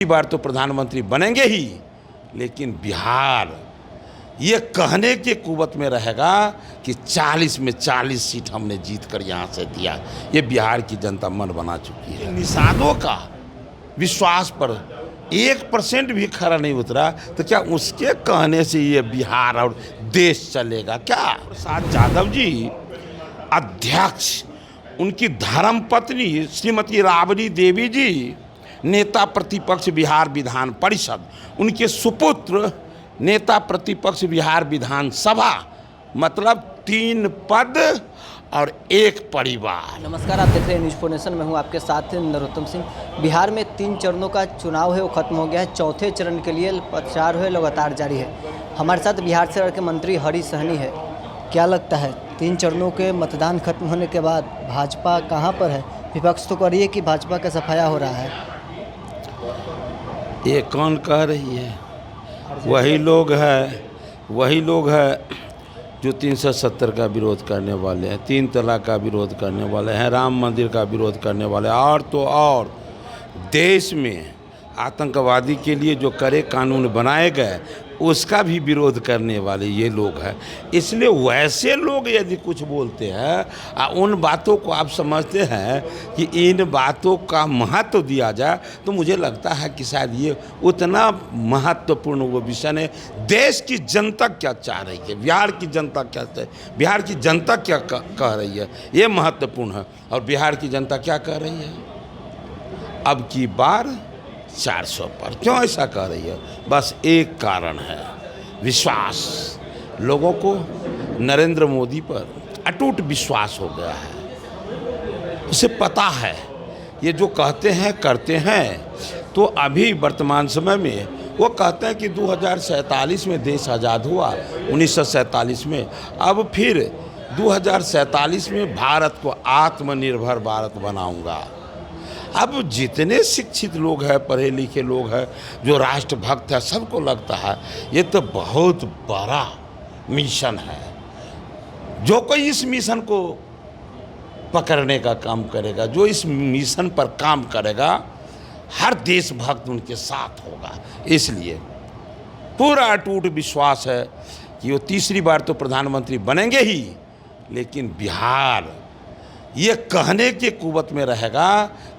बार तो प्रधानमंत्री बनेंगे ही, लेकिन बिहार ये कहने के कुवत में रहेगा कि 40 में 40 सीट हमने जीत कर यहाँ से दिया। ये बिहार की जनता मन बना चुकी है। निषादों का विश्वास पर 1% भी खरा नहीं उतरा, तो क्या उसके कहने से ये बिहार और देश चलेगा क्या? प्रसाद यादव जी अध्यक्ष, उनकी धर्मपत्नी श्रीमती राबड़ी देवी जी नेता प्रतिपक्ष बिहार विधान परिषद, उनके सुपुत्र नेता प्रतिपक्ष बिहार विधानसभा, मतलब 3 पद और 1 परिवार। नमस्कार, आप देख रहे हैं न्यूज़ 4 नेशन। मैं हूं आपके साथ नरोत्तम सिंह। बिहार में 3 चरणों का चुनाव है, वो खत्म हो गया है। चौथे चरण के लिए प्रचार है लगातार जारी है। हमारे साथ बिहार से के मंत्री हरीश सहनी है। क्या लगता है 3 चरणों के मतदान खत्म होने के बाद भाजपा कहाँ पर है? विपक्ष तो कह रही है कि भाजपा का सफाया हो रहा है। ये कौन कह रही है? वही लोग है जो 370 का विरोध करने वाले हैं, 3 तलाक का विरोध करने वाले हैं, राम मंदिर का विरोध करने वाले हैं, और तो और देश में आतंकवादी के लिए जो कड़े कानून बनाए गए उसका भी विरोध करने वाले ये लोग हैं। इसलिए वैसे लोग यदि कुछ बोलते हैं, उन बातों को आप समझते हैं कि इन बातों का महत्व दिया जाए, तो मुझे लगता है कि शायद ये उतना महत्वपूर्ण वो विषय है। देश की जनता क्या चाह रही है, बिहार की जनता क्या चाह रही है, बिहार की जनता क्या कह रही है, ये महत्वपूर्ण है। और बिहार की जनता क्या कह रही है? अब की बार 400 पर। क्यों ऐसा कह रही है? बस एक कारण है, विश्वास। लोगों को नरेंद्र मोदी पर अटूट विश्वास हो गया है। उसे पता है ये जो कहते हैं करते हैं। तो अभी वर्तमान समय में वो कहते हैं कि 2047 में देश आज़ाद हुआ, 1947 में। अब फिर 2047 में भारत को आत्मनिर्भर भारत बनाऊंगा। अब जितने शिक्षित लोग हैं, पढ़े लिखे लोग हैं, जो राष्ट्रभक्त है, सबको लगता है ये तो बहुत बड़ा मिशन है। जो कोई इस मिशन को पकड़ने का काम करेगा, जो इस मिशन पर काम करेगा, हर देशभक्त उनके साथ होगा। इसलिए पूरा अटूट विश्वास है कि वो 3री बार तो प्रधानमंत्री बनेंगे ही, लेकिन बिहार ये कहने के कुवत में रहेगा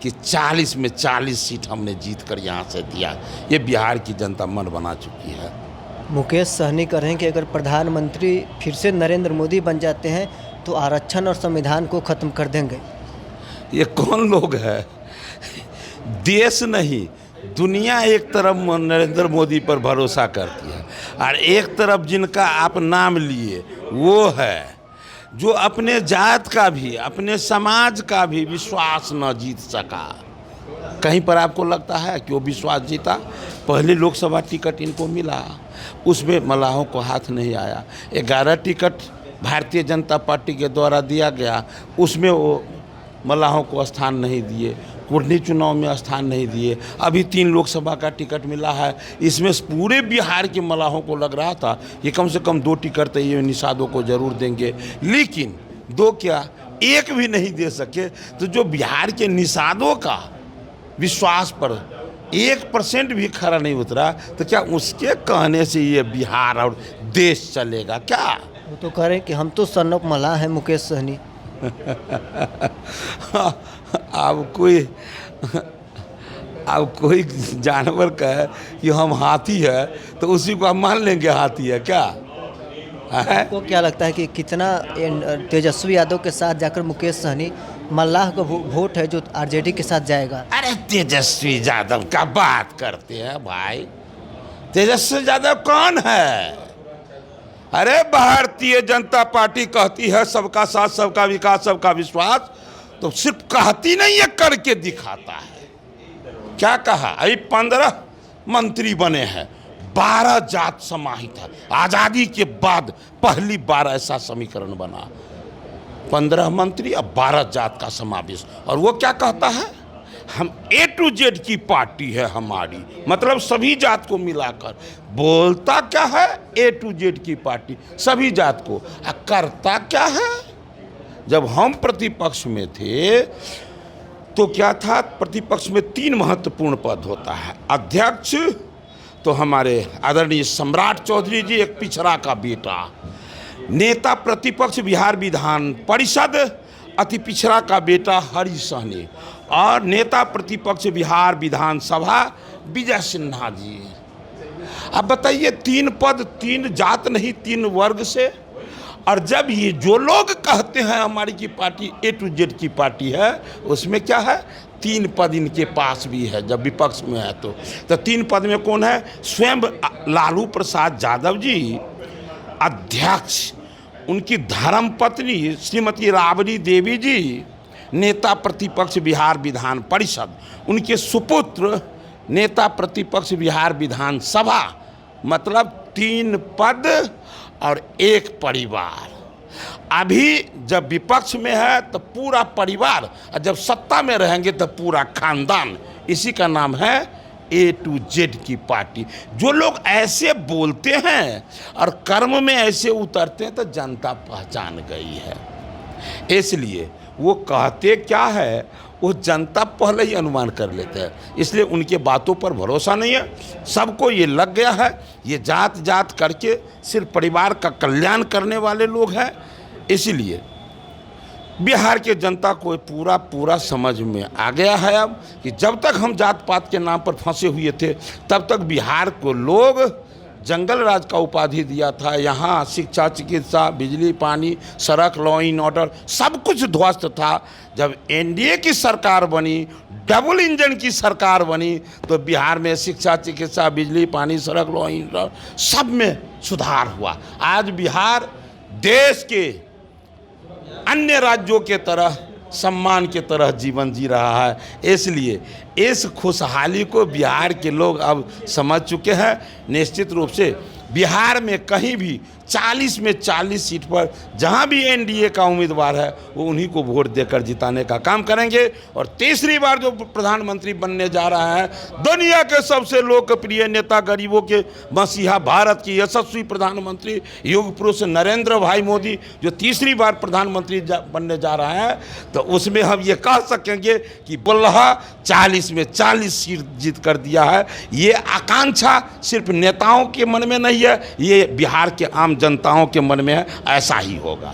कि 40 में 40 सीट हमने जीत कर यहाँ से दिया। ये बिहार की जनता मन बना चुकी है। मुकेश सहनी कह रहे हैं कि अगर प्रधानमंत्री फिर से नरेंद्र मोदी बन जाते हैं तो आरक्षण और संविधान को ख़त्म कर देंगे। ये कौन लोग है? देश नहीं, दुनिया एक तरफ नरेंद्र मोदी पर भरोसा करती है, और एक तरफ जिनका आप नाम लिए वो है जो अपने जात का भी, अपने समाज का भी विश्वास न जीत सका। कहीं पर आपको लगता है कि वो विश्वास जीता? पहले लोकसभा टिकट इनको मिला, उसमें मल्लाहों को हाथ नहीं आया। 11 टिकट भारतीय जनता पार्टी के द्वारा दिया गया, उसमें वो मल्लाहों को स्थान नहीं दिए। कुर्नी चुनाव में स्थान नहीं दिए। अभी 3 लोकसभा का टिकट मिला है, इसमें पूरे बिहार के मल्लाहों को लग रहा था कि कम से कम 2 टिकट तो ये निषादों को जरूर देंगे, लेकिन 2 क्या 1 भी नहीं दे सके। तो जो बिहार के निषादों का विश्वास पर 1% भी खरा नहीं उतरा, तो क्या उसके कहने से ये बिहार और देश चलेगा क्या? वो तो कह रहे हैं कि हम तो सन ऑफ मल्लाह हैं मुकेश सहनी। अब कोई जानवर कहे कि हम हाथी है, तो उसी को हम मान लेंगे हाथी है क्या? आपको क्या लगता है कि कितना तेजस्वी यादव के साथ जाकर मुकेश सहनी, मल्लाह का वोट है जो आरजेडी के साथ जाएगा? अरे तेजस्वी यादव का बात करते हैं भाई। तेजस्वी यादव कौन है? अरे भारतीय जनता पार्टी कहती है सबका साथ, सबका विकास, सबका विश्वास, तो सिर्फ कहती नहीं है, करके दिखाता है। क्या कहा? अभी 15 मंत्री बने हैं, 12 जात समाहित है। आज़ादी के बाद पहली बार ऐसा समीकरण बना, 15 मंत्री और 12 जात का समावेश। और वो क्या कहता है? हम A to Z की पार्टी है हमारी, मतलब सभी जात को मिलाकर। बोलता क्या है? A to Z की पार्टी, सभी जात को। करता क्या है? जब हम प्रतिपक्ष में थे तो क्या था, प्रतिपक्ष में 3 महत्वपूर्ण पद होता है। अध्यक्ष तो हमारे आदरणीय सम्राट चौधरी जी, एक पिछड़ा का बेटा। नेता प्रतिपक्ष बिहार विधान परिषद, अति पिछड़ा का बेटा हरि सहनी। और नेता प्रतिपक्ष बिहार विधानसभा विजय सिन्हा जी। अब बताइए, 3 पद, 3 जात नहीं 3 वर्ग से। और जब ये जो लोग कहते हैं हमारी की पार्टी A to Z की पार्टी है, उसमें क्या है, 3 पद इनके पास भी है जब विपक्ष में है। तो 3 पद में कौन है, स्वयं लालू प्रसाद यादव जी अध्यक्ष, उनकी धर्मपत्नी श्रीमती राबड़ी देवी जी नेता प्रतिपक्ष बिहार विधान परिषद, उनके सुपुत्र नेता प्रतिपक्ष बिहार विधानसभा। मतलब 3 पद और 1 परिवार। अभी जब विपक्ष में है तो पूरा परिवार, और जब सत्ता में रहेंगे तो पूरा खानदान। इसी का नाम है A to Z की पार्टी। जो लोग ऐसे बोलते हैं और कर्म में ऐसे उतरते हैं तो जनता पहचान गई है। इसलिए वो कहते क्या है वो जनता पहले ही अनुमान कर लेते हैं, इसलिए उनके बातों पर भरोसा नहीं है। सबको ये लग गया है ये जात जात करके सिर्फ परिवार का कल्याण करने वाले लोग हैं। इसलिए बिहार के जनता को पूरा समझ में आ गया है अब कि जब तक हम जात पात के नाम पर फंसे हुए थे तब तक बिहार को लोग जंगल राज का उपाधि दिया था। यहाँ शिक्षा, चिकित्सा, बिजली, पानी, सड़क, लॉ एंड ऑर्डर सब कुछ ध्वस्त था। जब एनडीए की सरकार बनी, डबल इंजन की सरकार बनी, तो बिहार में शिक्षा, चिकित्सा, बिजली, पानी, सड़क, लॉ एंड ऑर्डर सब में सुधार हुआ। आज बिहार देश के अन्य राज्यों के तरह सम्मान के तरह जीवन जी रहा है। इसलिए इस खुशहाली को बिहार के लोग अब समझ चुके हैं। निश्चित रूप से बिहार में कहीं भी 40 में 40 सीट पर जहां भी एनडीए का उम्मीदवार है वो उन्हीं को वोट देकर जिताने का काम करेंगे। और तीसरी बार जो प्रधानमंत्री बनने जा रहा है, दुनिया के सबसे लोकप्रिय नेता, गरीबों के मसीहा, भारत की यशस्वी प्रधानमंत्री, युग पुरुष नरेंद्र भाई मोदी जो तीसरी बार प्रधानमंत्री बनने जा रहा है, तो उसमें हम ये कह सकेंगे कि बल्हा 40 में 40 सीट जीत कर दिया है। ये आकांक्षा सिर्फ नेताओं के मन में नहीं है, ये बिहार के आम जनताओं के मन में है। ऐसा ही होगा।